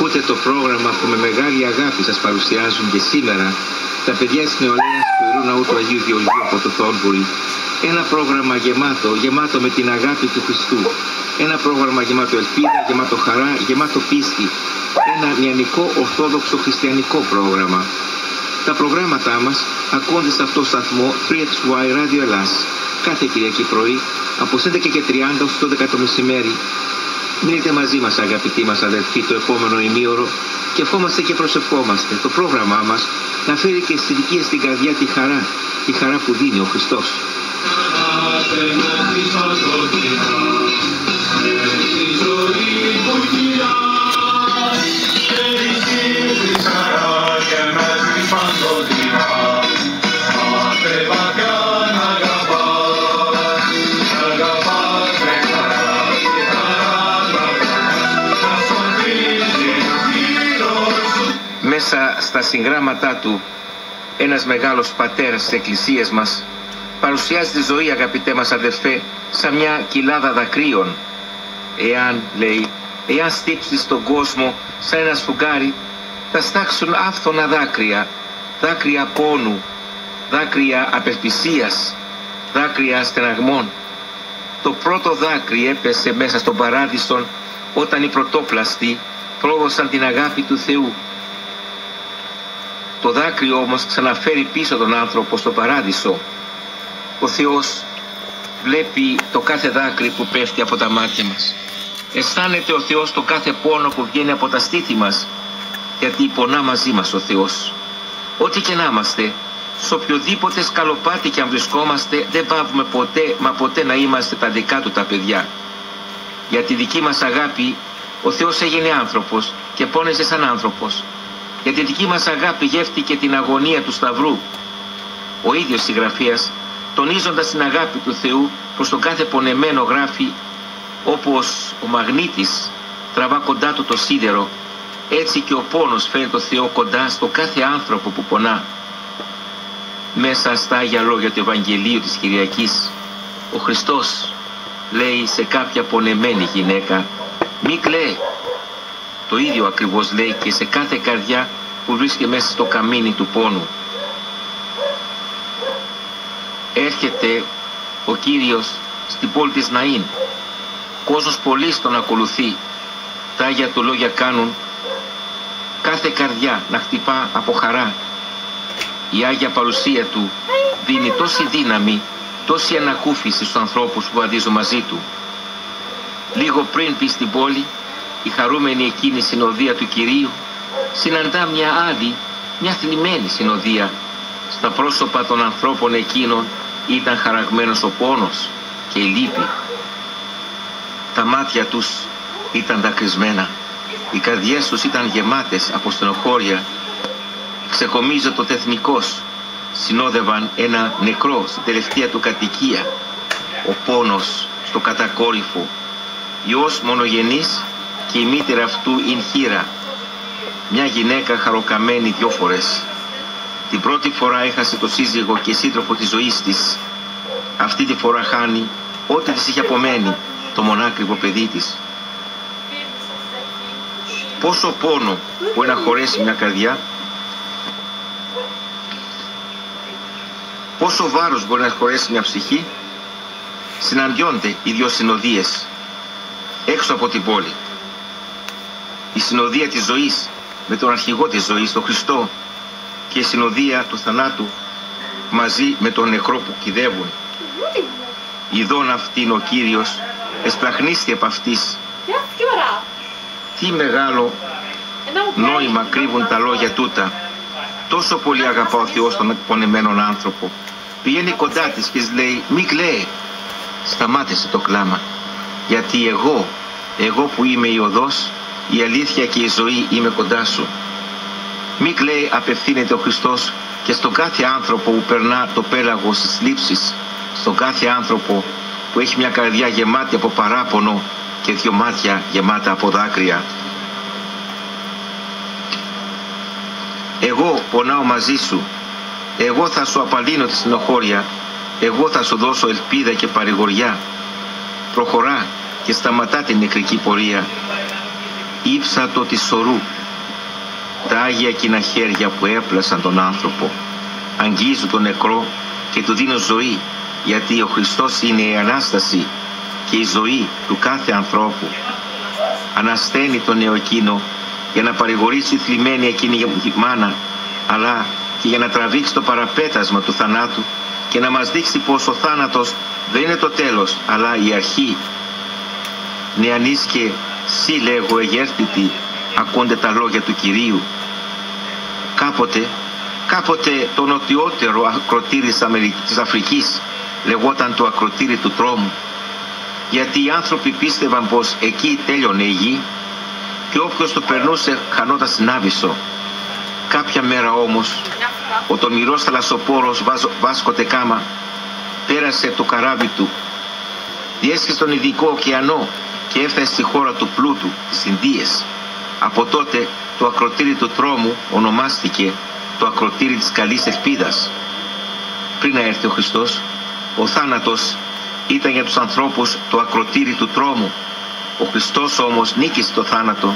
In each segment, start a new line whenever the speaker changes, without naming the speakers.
Ακούτε το πρόγραμμα που με μεγάλη αγάπη σας παρουσιάζουν και σήμερα τα παιδιά της νεολαίας του Ιερού Ναού του Αγίου Γεωργίου από το Θόρμβουρι. Ένα πρόγραμμα γεμάτο με την αγάπη του Χριστού. Ένα πρόγραμμα γεμάτο ελπίδα, γεμάτο χαρά, γεμάτο πίστη. Ένα νεανικό ορθόδοξο χριστιανικό πρόγραμμα. Τα προγράμματά μας ακούγονται σε αυτό το σταθμό 3XY Radio Ελλάς κάθε Κυριακή πρωί από 11:30 ως 12 το μεσημέρι. Μείνετε μαζί μας αγαπητοί μας αδελφοί το επόμενο ημίωρο και ευχόμαστε και προσευχόμαστε το πρόγραμμά μας να φέρει και στη δική στην καρδιά τη χαρά που δίνει ο Χριστός. Μέσα στα συγγράμματά του ένας μεγάλος πατέρας της Εκκλησίας μας παρουσιάζει τη ζωή, αγαπητέ μας αδελφέ, σαν μια κοιλάδα δακρύων. Εάν στύψεις τον κόσμο σαν ένα σφουγγάρι, θα στάξουν άφθονα δάκρυα, δάκρυα πόνου, δάκρυα απελπισίας, δάκρυα στεναγμών. Το πρώτο δάκρυ έπεσε μέσα στον παράδεισο όταν οι πρωτόπλαστοι πρόδωσαν την αγάπη του Θεού. Το δάκρυ όμως ξαναφέρει πίσω τον άνθρωπο στο παράδεισο. Ο Θεός βλέπει το κάθε δάκρυ που πέφτει από τα μάτια μας. Αισθάνεται ο Θεός το κάθε πόνο που βγαίνει από τα στήθη μας, γιατί πονά μαζί μας ο Θεός. Ό,τι και να είμαστε, σε οποιοδήποτε σκαλοπάτι και αν βρισκόμαστε, δεν πάβουμε ποτέ να είμαστε τα δικά του τα παιδιά. Για τη δική μας αγάπη ο Θεός έγινε άνθρωπος και πόνεσε σαν άνθρωπος. Για τη δική μας αγάπη γεύτηκε την αγωνία του Σταυρού. Ο ίδιος συγγραφέας, τονίζοντας την αγάπη του Θεού προς τον κάθε πονεμένο, γράφει: όπως ο μαγνήτης τραβά κοντά του το σίδερο, έτσι και ο πόνος φέρνει το Θεό κοντά στο κάθε άνθρωπο που πονά. Μέσα στα Άγια Λόγια του Ευαγγελίου της Κυριακής, ο Χριστός λέει σε κάποια πονεμένη γυναίκα: μη κλαίει. Το ίδιο ακριβώς λέει και σε κάθε καρδιά που βρίσκεται μέσα στο καμίνι του πόνου. Έρχεται ο Κύριος στην πόλη της Ναΐν. Κόσμος πολύς τον ακολουθεί. Τα Άγια του Λόγια κάνουν κάθε καρδιά να χτυπά από χαρά. Η Άγια παρουσία του δίνει τόση δύναμη, τόση ανακούφιση στους ανθρώπους που βαδίζουν μαζί του. Λίγο πριν πει στην πόλη, η χαρούμενη εκείνη συνοδεία του Κυρίου συναντά μια άλλη, μια θλιμμένη συνοδεία. Στα πρόσωπα των ανθρώπων εκείνων ήταν χαραγμένος ο πόνος και η λύπη. Τα μάτια τους ήταν δακρυσμένα, οι καρδιές τους ήταν γεμάτες από στενοχώρια. Ξεκομίζεται το τεθνικός, συνόδευαν ένα νεκρό στην τελευταία του κατοικία. Ο πόνος στο κατακόρυφο, Υιός μονογενής και η μήτερα αυτού ειν χήρα, μια γυναίκα χαροκαμένη 2 φορές. Την πρώτη φορά έχασε το σύζυγο και σύντροφο της ζωής της. Αυτή τη φορά χάνει ό,τι της είχε απομένει, το μονάκριβο παιδί της. Πόσο πόνο μπορεί να χωρέσει μια καρδιά, πόσο βάρος μπορεί να χωρέσει μια ψυχή. Συναντιόνται οι 2 συνοδείες έξω από την πόλη. Η συνοδεία της ζωής με τον αρχηγό της ζωής, τον Χριστό, και η συνοδεία του θανάτου μαζί με τον νεκρό που κυδεύουν. Ιδών αυτήν ο Κύριος εσπλαχνίστη από αυτής. Τι μεγάλο νόημα κρύβουν τα λόγια τούτα. Τόσο πολύ αγαπά ο Θεός τον πονεμένον άνθρωπο. Πηγαίνει κοντά της και της λέει: μη κλαίει. Σταμάτησε το κλάμα, γιατί εγώ που είμαι η οδός, η αλήθεια και η ζωή, είμαι κοντά σου. Μη κλαίει, απευθύνεται ο Χριστός και στον κάθε άνθρωπο που περνά το πέλαγος της λήψης, στον κάθε άνθρωπο που έχει μια καρδιά γεμάτη από παράπονο και 2 μάτια γεμάτα από δάκρυα. Εγώ πονάω μαζί σου, εγώ θα σου απαλύνω τη στενοχώρια, εγώ θα σου δώσω ελπίδα και παρηγοριά. Προχωρά και σταματά την νεκρική πορεία. ύψατο της ορού. Τα Άγια κοινά χέρια που έπλασαν τον άνθρωπο αγγίζουν τον νεκρό και του δίνουν ζωή, γιατί ο Χριστός είναι η Ανάσταση και η ζωή του κάθε ανθρώπου. Ανασταίνει τον νέο εκείνο για να παρηγορήσει τη θλιμμένη εκείνη μάνα, αλλά και για να τραβήξει το παραπέτασμα του θανάτου και να μας δείξει πως ο θάνατος δεν είναι το τέλος, αλλά η αρχή. Νεανείς και σύ λέγω εγέρθητη, ακούνται τα λόγια του Κυρίου. Κάποτε το νοτιότερο ακροτήρι της Αφρικής λεγόταν το ακροτήρι του τρόμου, γιατί οι άνθρωποι πίστευαν πως εκεί τέλειωνε η γη και όποιος το περνούσε χανόταν στην Άβυσσο. Κάποια μέρα όμως ο τολμηρός θαλασσοπόρος Βάσκο ντε Γκάμα πέρασε το καράβι του, διέσχισε τον Ειδικό ωκεανό και έφτασε στη χώρα του πλούτου, τις Ινδίες. Από τότε το ακροτήρι του τρόμου ονομάστηκε το ακροτήρι της καλής ελπίδας. Πριν να έρθει ο Χριστός, ο θάνατος ήταν για τους ανθρώπους το ακροτήρι του τρόμου. Ο Χριστός όμως νίκησε το θάνατο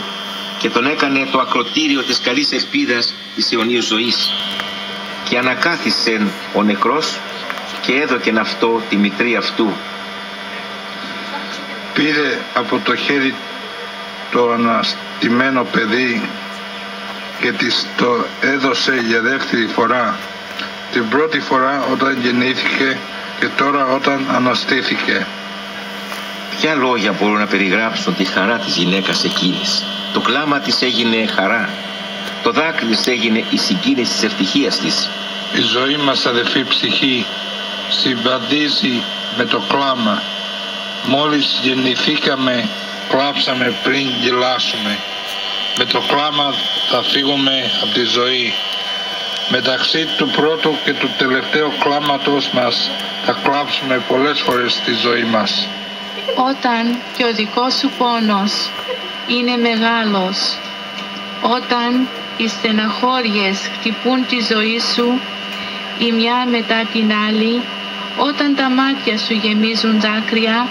και τον έκανε το ακροτήριο της καλής ελπίδας της αιωνίου ζωής. Και ανακάθισε ο νεκρός και έδωκεν αυτό τη μητρή αυτού.
Πήρε από το χέρι το αναστημένο παιδί και της το έδωσε για δεύτερη φορά. Την πρώτη φορά όταν γεννήθηκε και τώρα όταν αναστήθηκε.
Ποια λόγια μπορούν να περιγράψουν τη χαρά της γυναίκας εκείνης? Το κλάμα της έγινε χαρά. Το δάκρυ της έγινε η συγκίνηση της ευτυχίας της.
Η ζωή μας, αδελφή ψυχή, συμβαδίζει με το κλάμα. Μόλις γεννηθήκαμε, κλάψαμε πριν γελάσουμε. Με το κλάμα θα φύγουμε από τη ζωή. Μεταξύ του πρώτου και του τελευταίου κλάματος μας θα κλάψουμε πολλές φορές στη ζωή μας.
Όταν και ο δικός σου πόνος είναι μεγάλος, όταν οι στεναχώριες χτυπούν τη ζωή σου η μια μετά την άλλη, όταν τα μάτια σου γεμίζουν δάκρυα,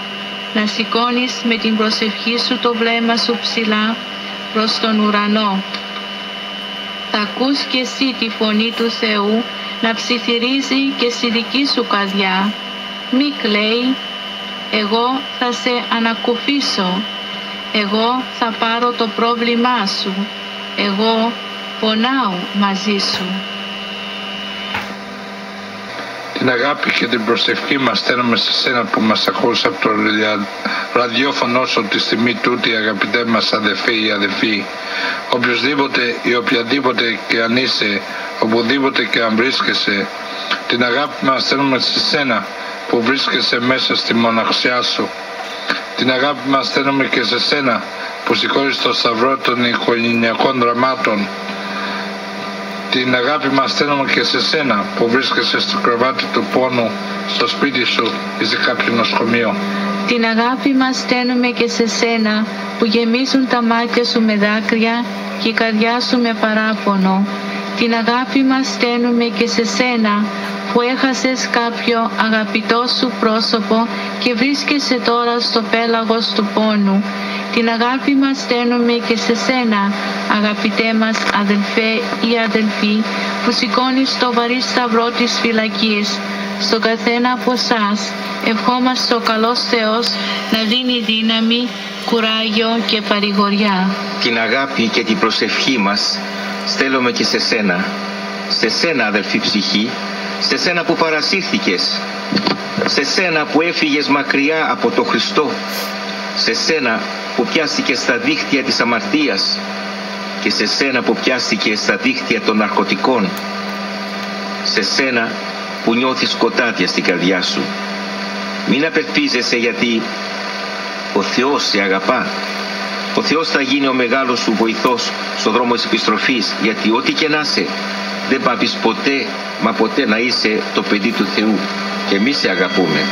να σηκώνεις με την προσευχή σου το βλέμμα σου ψηλά προς τον ουρανό. Θα ακούς και εσύ τη φωνή του Θεού να ψιθυρίζει και στη δική σου καρδιά. Μη κλαίει, εγώ θα σε ανακουφίσω, εγώ θα πάρω το πρόβλημά σου, εγώ πονάω μαζί σου.
Την αγάπη και την προσευχή μας στέλνουμε σε σένα που μας ακούς από το ραδιόφωνο σου τη στιγμή τούτη, αγαπητέ μας αδελφοί ή αδελφοί. Οποιοσδήποτε ή οποιαδήποτε και αν είσαι, οπουδήποτε και αν βρίσκεσαι, την αγάπη μας στέλνουμε σε σένα που βρίσκεσαι μέσα στη μοναξιά σου. Την αγάπη μας στέλνουμε και σε σένα που σηκώνεις το σταυρό των οικογενειακών δραμάτων. Την αγάπη μας στέλνουμε και σε σένα που βρίσκεσαι στο κρεβάτι του πόνου, στο σπίτι σου ή σε κάποιο νοσοκομείο.
Την αγάπη μας στέλνουμε και σε σένα που γεμίζουν τα μάτια σου με δάκρυα και η καρδιά σου με παράπονο. Την αγάπη μας στέλνουμε και σε σένα που έχασες κάποιο αγαπητό σου πρόσωπο και βρίσκεσαι τώρα στο πέλαγος του πόνου. Την αγάπη μας στέλνουμε και σε σένα, αγαπητέ μας αδελφέ ή αδελφή, που σηκώνεις το βαρύ σταυρό της φυλακής. Στον καθένα από εσάς ευχόμαστε ο καλός Θεός να δίνει δύναμη, κουράγιο και παρηγοριά.
Την αγάπη και την προσευχή μας στέλνουμε και σε σένα αδελφή ψυχή, σε σένα που παρασύρθηκες, σε σένα που έφυγες μακριά από το Χριστό, σε σένα που πιάστηκες στα δίχτυα της αμαρτίας και σε σένα που πιάστηκες στα δίχτυα των ναρκωτικών, σε σένα που νιώθεις σκοτάδια στην καρδιά σου. Μην απελπίζεσαι, γιατί ο Θεός σε αγαπά. Ο Θεός θα γίνει ο μεγάλος σου βοηθός στον δρόμο της επιστροφής, γιατί ό,τι και να είσαι δεν πάβεις ποτέ μα ποτέ να είσαι το παιδί του Θεού και εμείς σε αγαπούμε.